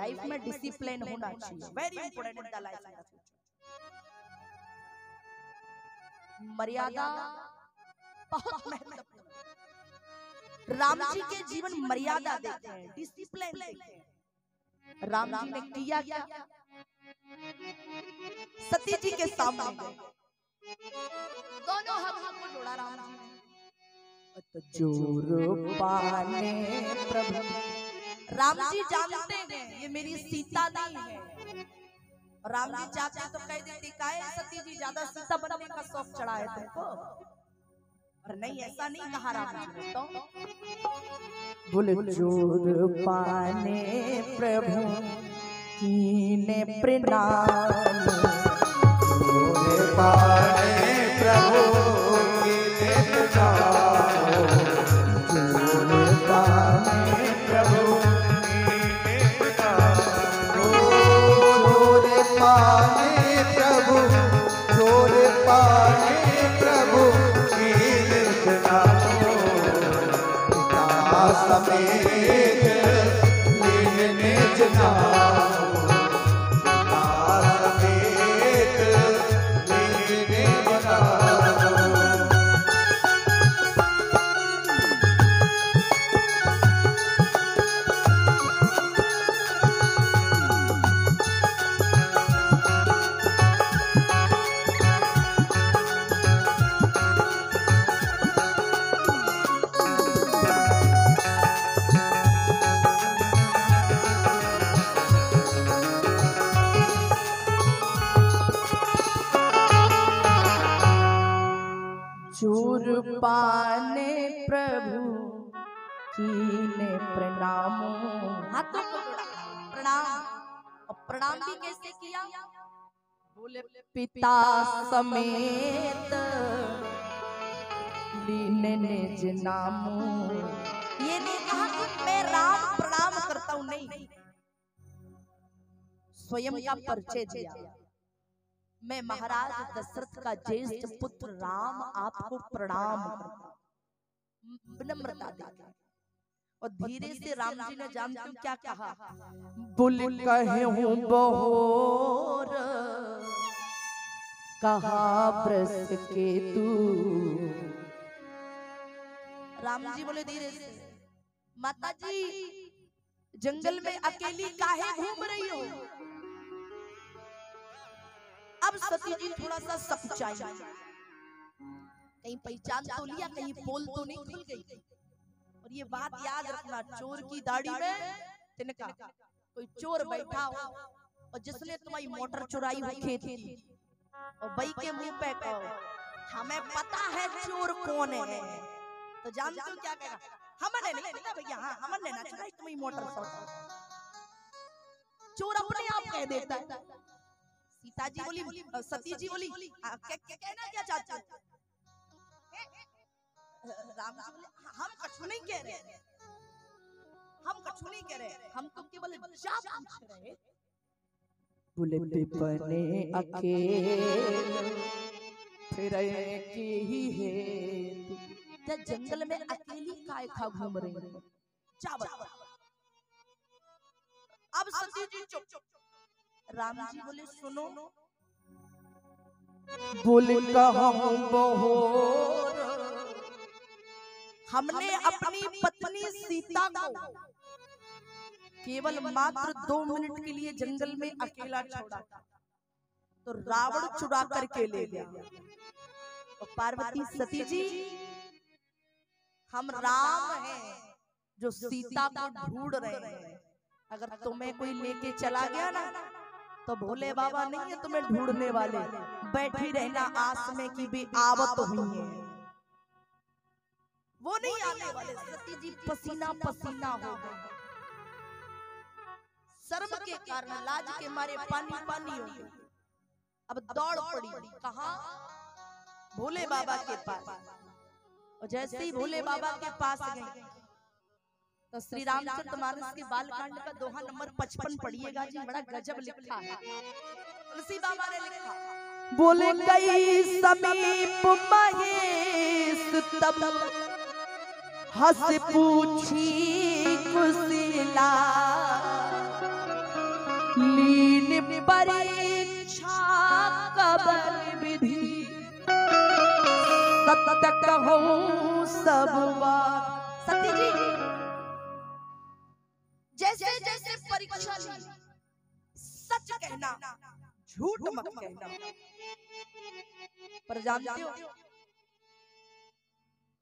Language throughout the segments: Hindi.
लाइफ में डिसिप्लिन होना चाहिए, very important in the life. मर्यादा बहुत महत्वपूर्ण। राम जी के जीवन मर्यादा देखते हैं, डिसिप्लिन देखते हैं। राम जी ने किया क्या? सती जी के सामने दोनों हाथों को जोड़ा राम जी ने। जोर पाने प्रभु। राम जी जानते हैं ये मेरी सीता नहीं है। राम जी चाहते तो कह देती काहे सती जी ज्यादा सीता बनने का शौक चढ़ा है तुमको, और नहीं ऐसा नहीं कहा राम जी ने। तो बोले जोर पाने प्रभु कीने प्रणाम, जोर पाने प्रभु कीने प्रणाम, जोर पाने प्रभु कीने प्रणाम, जोर पाने प्रभु, जोर पाने प्रभु कीने प्रणाम, पिता समेत लेने जनाब, जोर पाने प्रभु कीने प्रणाम। हाथों को जोड़ा प्रणाम, और प्रणाम भी कैसे किया? बोले पिता समेत लीने निज नाम। ये नहीं कहा कि मैं राम प्रणाम करता हूं, नहीं, स्वयं का परिचय दिया। मैं महाराज दशरथ का ज्येष्ठ पुत्र राम आपको प्रणाम करता हूं, विनम्रता देकर। और धीरे से राम जी ने जानते हो क्या कहा? बुल कहे हूं बहोर कहा ब्रस के तू। राम जी बोले धीरे से, माता जी जंगल में अकेली काहे घूम रही हो? अब सती जी थोड़ा सा सकुचाई, कहीं पहचान तो लिया, कहीं पोल तो नहीं खुल गई। और ये बात याद रखना, चोर की दाढ़ी में तिनका। कोई चोर बैठा हो और जिसने तुम्हारी मोटर चुराई हो खेत की, और भाई के मुंह पे कहो हमें पता है चोर कौन है, तो जानते हो क्या कहेगा? हमने नहीं पता भैया, हाँ हमने ना चुराई तुम्हारी मोटर। चोर अपने आप कह देता है। सीता जी बोली, सती जी बोली कहना क्या चाहते हो? राम जी बोले हम कछु नहीं कह रहे, हम कछु नहीं कह रहे, हम तो केवल जा पूछ रहे। बोले पिपने अकेले फिर की ही है, जंगल में अकेली काय खा घूम रही है, जा बता। अब सती जी चुप। राम जी बोले सुनो, बोले कहूं बहोर हमने अपनी पत्नी सीता को केवल मात्र 2 मिनट के लिए जंगल में अकेला छोड़ा था, तो रावण चुरा करके ले गया। और पार्वती सती जी हम राम हैं जो सीता को ढूंढ रहे हैं, अगर तुम्हें कोई लेके चला गया ना तो भोले बाबा नहीं है तुम्हें ढूंढने वाले, बैठी रहना आस में कि भी आवत हुई है, वो नहीं आने वाले। सती जी पसीना पसीना हो गई, शर्म के कारण, लाज के मारे पानी पानी हो गई। अब दौड़ पड़ी कहां? भोले बाबा के पास। और जैसे ही भोले बाबा के पास गई तो श्री रामचरितमानस के बालकांड का दोहा नंबर 55 पढ़िएगा जी, बड़ा गजब लिखा है। तुलसी बाबा ने लिखा, बोले कई समीप महेश तब हंस पूछी कुशिला, लीन परीक्षा कबल विधि सत्य कहूं सब बात। सती जी जैसे जैसे परीक्षा ली, सच कहना झूठ मत कहना। पर जानते हो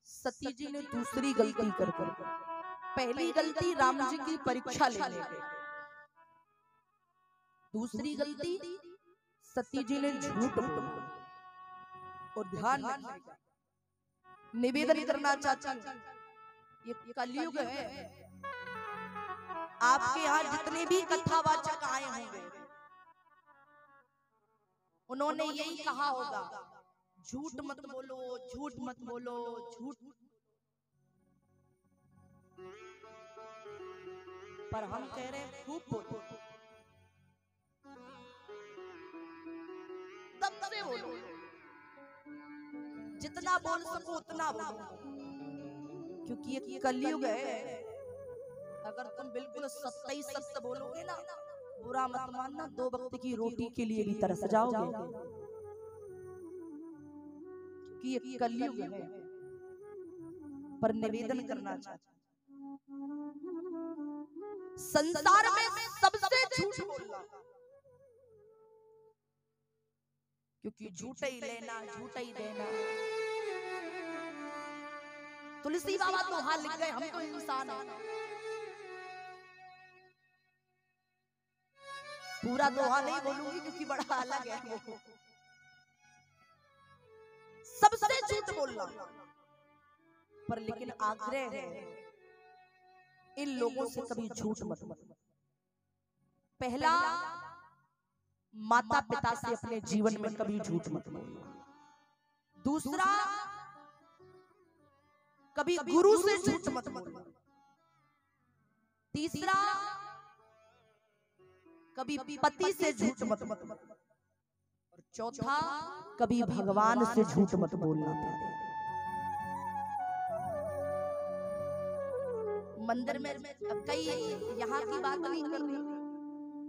सती जी ने दूसरी गलती कर कर, पहली गलती राम जी की परीक्षा लेने गए, दूसरी गलती सती जी ने झूठ बोला। और ध्यान रखिएगा, निवेदन करना चाहती हूं, ये कलयुग है। आपके यहाँ जितने भी कथावाचक आए होंगे उन्होंने यही कहा होगा, झूठ मत बोलो, झूठ मत बोलो, झूठ। पर हम कह रहे हैं खूब बोलो, तब से बोलो, जितना बोल सको उतना बोलो, क्योंकि ये कलयुग है। अगर तुम बिल्कुल सत्य ही सत्य बोलोगे ना, बुरा मत मानना, 2 वक्त की रोटी के लिए भी तरस जाओगे, क्योंकि ये कलयुग है। पर निवेदन करना चाहता, संसार में सबसे झूठ बोलना, क्योंकि झूठ ही लेना झूठ ही देना। तुलसी बाबा तो हाल लिख गए, हम तो इंसान हैं। पूरा दोहा नहीं बोलूंगी क्योंकि बड़ा अलग है वो। सबसे झूठ बोलना, पर लेकिन आग्रह है इन लोगों से कभी झूठ मत बोलना। पहला, माता पिता से अपने जीवन में कभी झूठ मत बोलना। दूसरा, कभी गुरु से झूठ मत बोलना। तीसरा, कभी पति से झूठ मत बोलना। और चौथा, कभी भगवान से झूठ मत बोलना। मंदिर में कई, यहाँ की बात नहीं कर रही,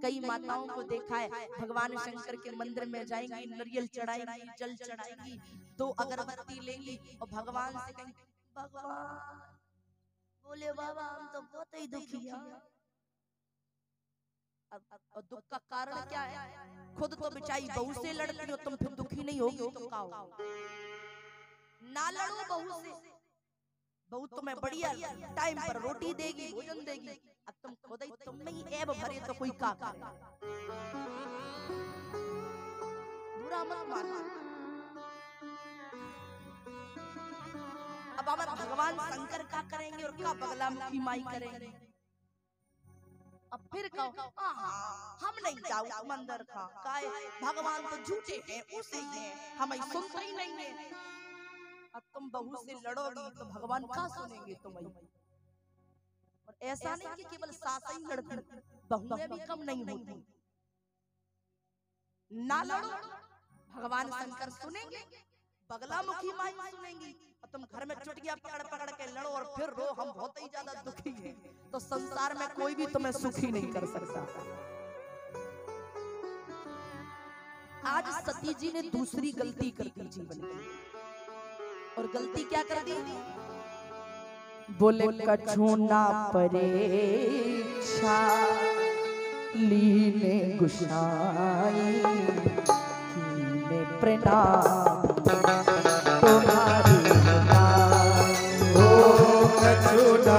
कई माताओं को देखा है भगवान शंकर के मंदिर में जाएंगी, नारियल चढ़ाएंगी, जल चढ़ाएंगी, 2 अगरबत्ती लेंगी और भगवान से कहेंगी, भगवान बोले बाबा हम तो बहुत ही दुखी हैं। अब दुख का कारण क्या है? खुद तो बेचारी बहू से लड़ती हो तुम, फिर दुखी नहीं होगी तो क्या होगा? ना लड़ो बहू से, बहू तुम्हें बढ़िया टाइम पर रोटी देगी, भोजन देगी। अब तुम खुद ही तुम में ही ऐब भरे तो कोई क्या करे? बुरा मत मानो। अब हमारे भगवान शंकर क्या करेंगे और क्या बगला मुखी माई करेंगे? अब फिर कहो हम नहीं जाओ मंदिर का, काय भगवान तो झूठे हैं, उसे ही हैं, हमें सुनते ही नहीं है। अब तुम बहू से लड़ोगी तो भगवान क्या सुनेंगे तुम्हें? और ऐसा नहीं कि केवल सास ही लड़ती, बहुएं भी कम नहीं होती। ना लड़ो, भगवान शंकर सुनेंगे, बगला मुखी माई सुनेंगी। और तुम घर में चुटिया पकड़ पकड़ के लड़ो और फिर रो हम बहुत ही ज्यादा दुखी हैं, तो संसार में कोई भी तुम्हें सुखी नहीं कर सकता। आज सती जी ने दूसरी गलती कर दी जीवन में, और गलती क्या कर दी? बोले कछु ना परीक्षा लीने गुसाई कीने प्रणाम तुम्हारी कछु ना